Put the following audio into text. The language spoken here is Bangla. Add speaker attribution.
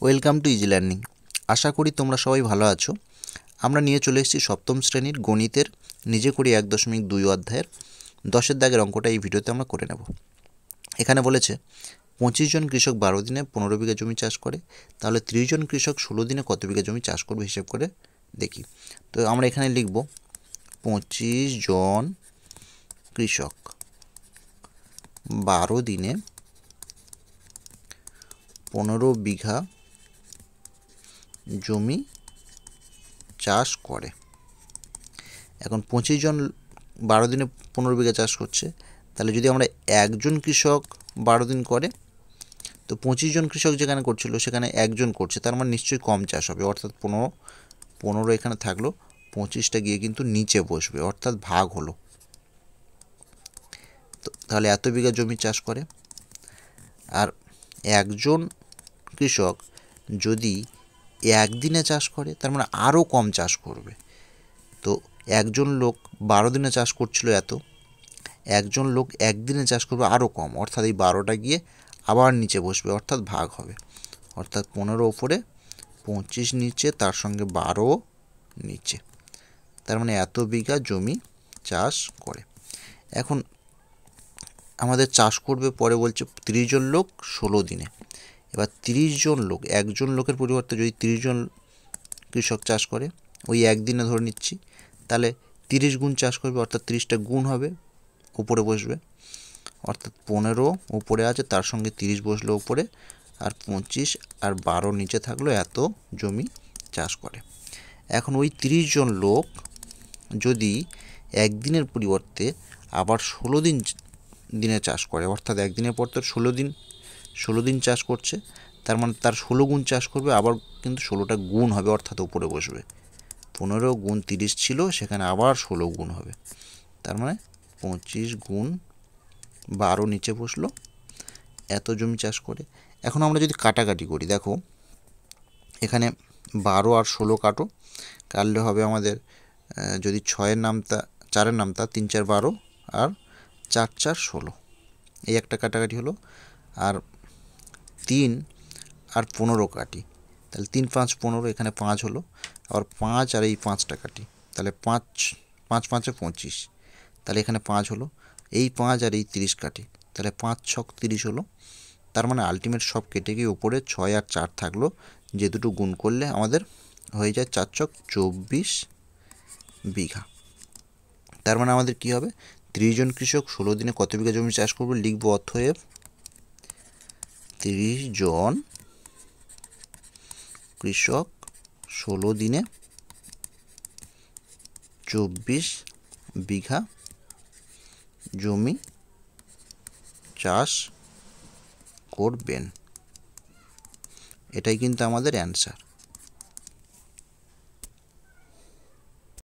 Speaker 1: Welcome to easy learning. আশা করি তোমরা সবাই ভালো আছো। আমরা নিয়ে চলে এসেছি সপ্তম শ্রেণীর গণিতের নিজে করি 1.2 অধ্যায়ের 10-এর দাগের অঙ্কটা এই ভিডিওতে আমরা করে নেব। এখানে বলেছে 25 জন কৃষক 12 দিনে 15 বিঘা জমি চাষ করে, তাহলে 30 জন কৃষক 16 দিনে কত বিঘা জমি চাষ করবে হিসেব করে দেখি। তো আমরা এখানে লিখব 25 জন কৃষক 12 দিনে 15 বিঘা জমি চাষ করে। এখন 25 জন 12 দিনে 15 বিঘা চাষ করছে, তাহলে যদি আমরা একজন কৃষক 12 দিন করে, তো 25 জন কৃষক যেখানে করছিল সেখানে একজন করছে, তার মানে নিশ্চয়ই কম চাষ হবে, অর্থাৎ 15 এখানে থাকলো, 25টা গিয়ে কিন্তু নিচে বসবে, অর্থাৎ ভাগ হলো। তো তাহলে এত বিঘা জমি চাষ করে। আর একজন কৃষক যদি একদিনে চাষ করে, তার মানে আরও কম চাষ করবে। তো একজন লোক 12 দিনে চাষ করছিল এত, একজন লোক একদিনে চাষ করবে আরও কম, অর্থাৎ এই 12টা গিয়ে আবার নিচে বসবে, অর্থাৎ ভাগ হবে। অর্থাৎ 15 ওপরে, 25 নিচে, তার সঙ্গে 12 নিচে, তার মানে এত বিঘা জমি চাষ করে। এখন আমাদের চাষ করবে পরে বলছে 30 জন লোক 16 দিনে। এবার 30 জন লোক, একজন লোকের পরিবর্তে যদি 30 জন কৃষক চাষ করে, ওই একদিনে ধরে নিচ্ছি, তাহলে 30 গুণ চাষ করবে, অর্থাৎ 30টা গুণ হবে, উপরে বসবে, অর্থাৎ 15 উপরে আছে, তার সঙ্গে 30 বসলো উপরে, আর 25 আর 12 নিচে থাকলো, এত জমি চাষ করে। এখন ওই 30 জন লোক যদি একদিনের পরিবর্তে আবার 16 দিনে চাষ করে, অর্থাৎ একদিনের পর তো 16 দিন চাষ করছে, তার মানে তার 16 গুণ চাষ করবে, আবার কিন্তু 16টা গুণ হবে, অর্থাৎ উপরে বসবে। 15 গুণ 30 ছিল, সেখানে আবার 16 গুণ হবে, তার মানে 25 গুণ 12 নিচে বসলো, এত জমি চাষ করে। এখন আমরা যদি কাটাকাটি করি, দেখো এখানে 12 আর 16 কাটলে হবে আমাদের, যদি 6-এর নামতা 4-এর নামতা 3 4 12 আর 4 4 16, এই একটা কাটাকাটি হলো। আর 3 আর 15 কাটি, তাহলে 3 5 15, এখানে 5 হলো। আবার 5 আর এই 5টা কাটি, তাহলে 5 5 5 25, তাহলে এখানে 5 হলো। এই 5 আর এই 30 কাটি, তাহলে 5 6 30 হলো। তার মানে আলটিমেট সব কেটে গিয়ে উপরে 6 আর 4 থাকলো, যে দুটো গুণ করলে আমাদের হয়ে যায় 4 ছক 24 বিঘা। তার মানে আমাদের কি হবে, 30 জন কৃষক 16 দিনে কত বিঘা জমি চাষ করবে, লিখবো অতএব 30 জন কৃষক 16 দিনে 24 বিঘা জমি চাষ করবেন। এটাই কিন্তু আমাদের অ্যান্সার।